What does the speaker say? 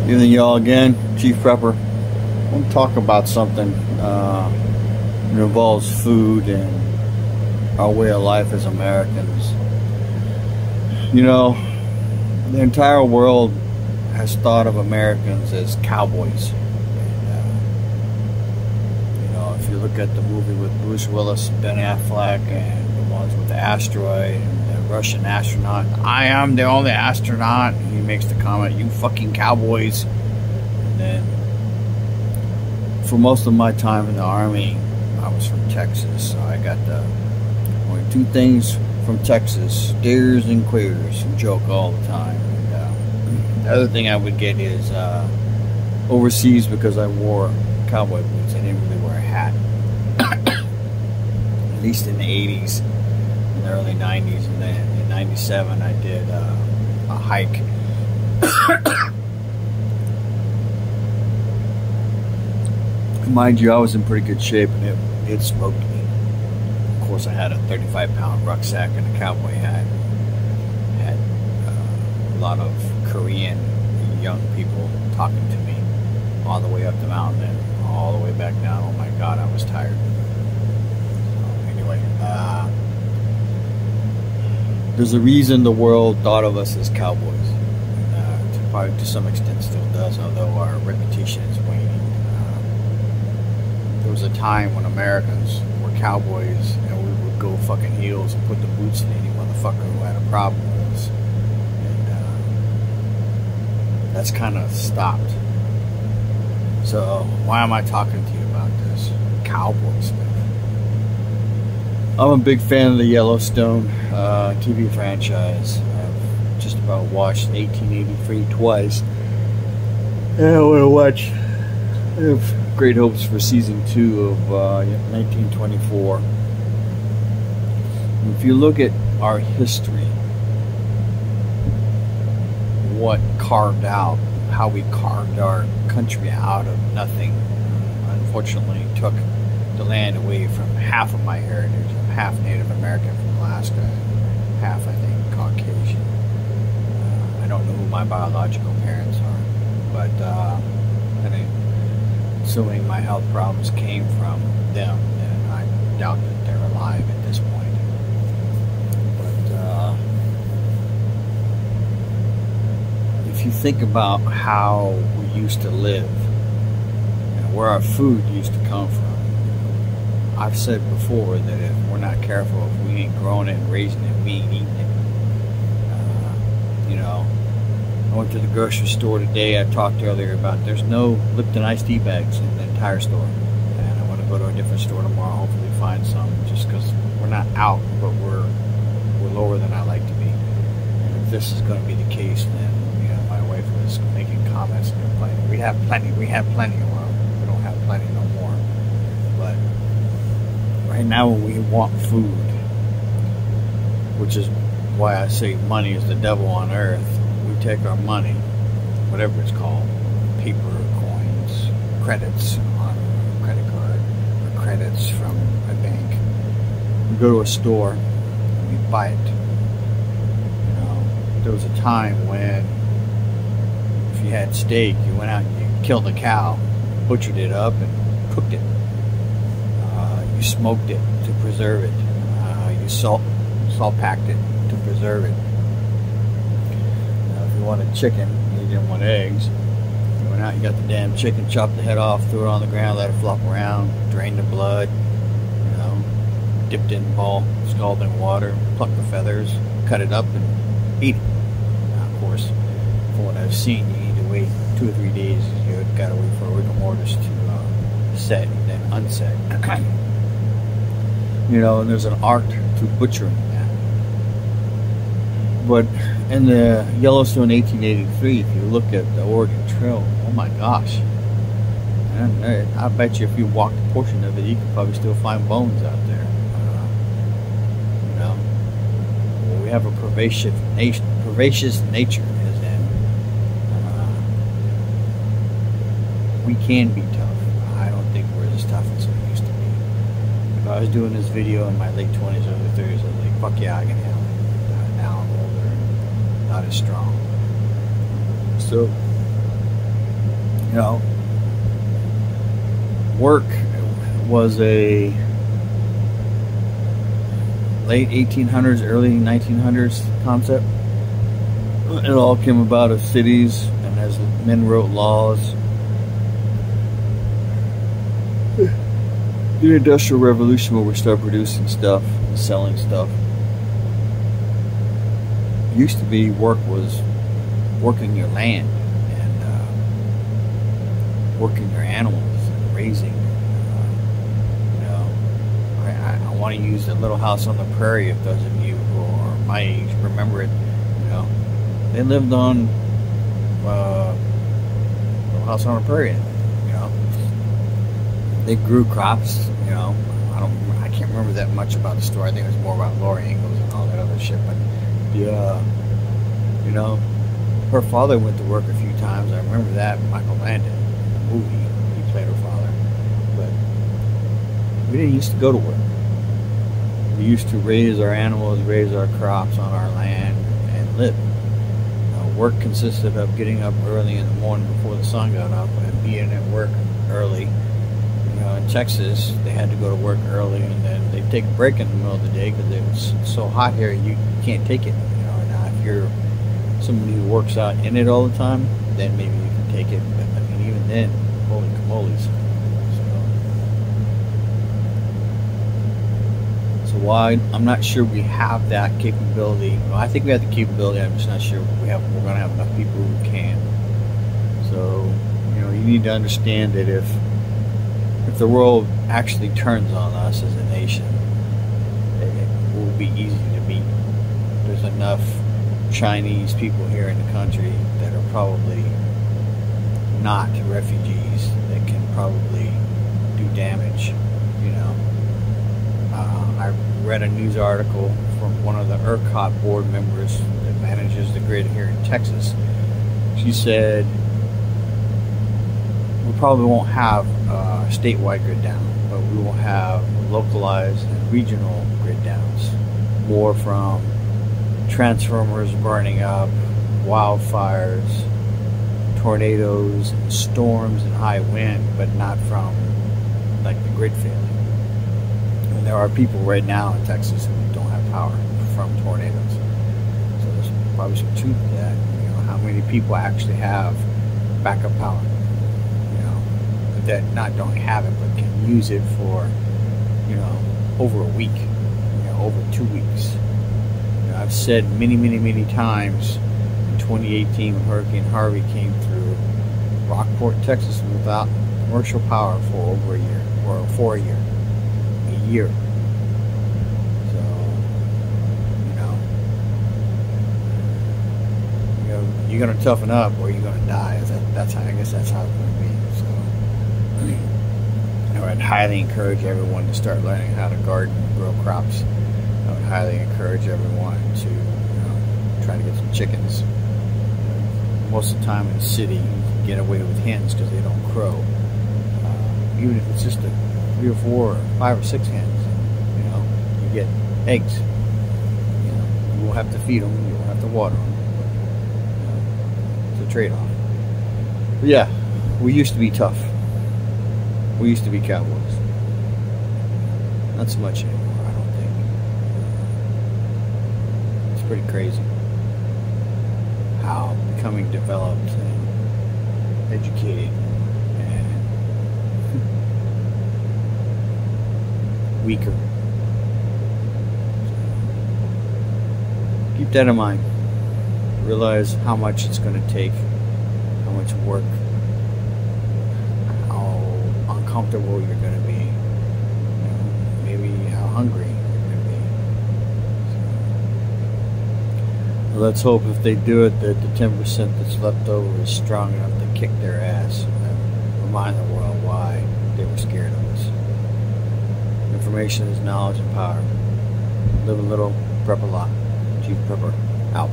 Evening, y'all. Again, Chief Prepper. I want to talk about something that involves food and our way of life as Americans. You know, the entire world has thought of Americans as cowboys. You know, if you look at the movie with Bruce Willis, Ben Affleck, and the ones with the asteroid and the Russian astronaut, I am the only astronaut. He makes the comment, "You fucking cowboys." And then, for most of my time in the Army, I was from Texas, so I got the only two things from Texas: steers and queers. Joke all the time. And, the other thing I would get is overseas, because I wore cowboy boots, I didn't really wear a hat. At least in the 80s, in the early 90s, and then in 97 I did a hike. Mind you, I was in pretty good shape, and it smoked me. Of course, I had a 35-pound rucksack and a cowboy hat. Had a lot of Korean young people talking to me all the way up the mountain and all the way back down. Oh my God, I was tired. So anyway, there's a reason the world thought of us as cowboys. Probably to some extent still does, although our reputation is waning. There was a time when Americans were cowboys and we would go fucking heels and put the boots in any motherfucker who had a problem with us. And that's kind of stopped. So why am I talking to you about this cowboy stuff? I'm a big fan of the Yellowstone TV franchise. I've just about watched 1883 twice. And I want to watch. I have great hopes for season 2 of 1924. If you look at our history, what carved out, how we carved our country out of nothing, unfortunately took the land away from half of my heritage. I'm half Native American from Alaska, half, I think, Caucasian. I don't know who my biological parents are, but assuming my health problems came from them, then I doubt that they're alive at this point. But if you think about how we used to live and where our food used to come from, I've said before that if we're not careful, if we ain't growing it and raising it, we ain't eating it. You know, I went to the grocery store today. I talked earlier about there's no Lipton iced tea bags in the entire store, and I want to go to a different store tomorrow, hopefully find some, just because we're not out, but we're lower than I like to be. And if this is going to be the case, then you know, my wife was making comments and complaining. We have plenty. Well, we don't have plenty no more. But right now, when we want food, which is why I say money is the devil on earth. We take our money, whatever it's called, paper, coins, credits on a credit card, or credits from a bank. We go to a store and we buy it. You know, there was a time when if you had steak, you went out and you killed a cow, butchered it up and cooked it. You smoked it to preserve it. You salt packed it to preserve it. If you wanted chicken, you didn't want eggs, you went out, you got the damn chicken, chopped the head off, threw it on the ground, let it flop around, drained the blood, you know, dipped it in ball, scalded in water, plucked the feathers, cut it up, and eat it. Now, of course, from what I've seen, you need to wait 2 or 3 days. You gotta wait for rigor mortis to set and then unset. You know, and there's an art to butchering that. But in the Yellowstone 1883, if you look at the Oregon Trail, oh my gosh. Man, I bet you if you walked a portion of it, you could probably still find bones out there. You know, well, we have a pervasive nature, as in we can be tough. I don't think we're as tough as we used to be. If I was doing this video in my late 20s, early 30s, I'd be like, fuck yeah, I can handle it. Now I'm older, not as strong. So know, work was a late 1800s, early 1900s concept. It all came about as cities and as men wrote laws. The Industrial Revolution, where we start producing stuff and selling stuff. It used to be work was working your land and working your animals and raising. I want to use the Little House on the Prairie. If those of you who are my age remember it, they lived on Little House on the Prairie. They grew crops. I can't remember that much about the story. I think it was more about Laura Ingalls and all that other shit. But her father went to work a few times. I remember that, Michael Landon, in the movie. He played her father. But we didn't used to go to work. We used to raise our animals, raise our crops on our land, and live. Work consisted of getting up early in the morning before the sun got up and being at work early. In Texas, they had to go to work early, and then they'd take a break in the middle of the day because it was so hot here you can't take it. Now if you're somebody who works out in it all the time, then maybe you can take it. But I mean, even then, holy camoles. So why? I'm not sure we have that capability. Well, I think we have the capability. I'm just not sure we're going to have enough people who can. So you need to understand that if the world actually turns on us as a nation, it will be easy to beat. There's enough Chinese people here in the country that are probably not refugees that can probably do damage. I read a news article from one of the ERCOT board members that manages the grid here in Texas. She said we probably won't have statewide grid down, but we will have localized and regional grid downs, more from transformers burning up, wildfires, tornadoes, and storms and high wind, but not from like the grid failing. And there are people right now in Texas who don't have power from tornadoes. So there's probably some truth to that. How many people actually have backup power? That not don't have it, but can use it for, over a week, over 2 weeks. I've said many times in 2018 when Hurricane Harvey came through, Rockport, Texas, without commercial power for over a year, or for a year. So, you're gonna toughen up or you're gonna die. That's how, I guess that's how it's gonna be. So, I would highly encourage everyone to start learning how to garden and grow crops. I would highly encourage everyone to try to get some chickens. Most of the time in the city, you can get away with hens because they don't crow. Even if it's just 3 or 4 or 5 or 6 hens, you get eggs. You won't have to feed them, you won't have to water them. It's a trade-off. But yeah, we used to be tough. We used to be cowboys. Not so much anymore, I don't think. It's pretty crazy how becoming developed and educated and weaker. Keep that in mind. Realize how much it's going to take, how much work, how uncomfortable you're going to be, maybe how hungry you're going to be. So, let's hope if they do it that the 10% that's left over is strong enough to kick their ass and remind the world why they were scared of us. Information is knowledge and power. Live a little, prep a lot. Chief Prepper, out.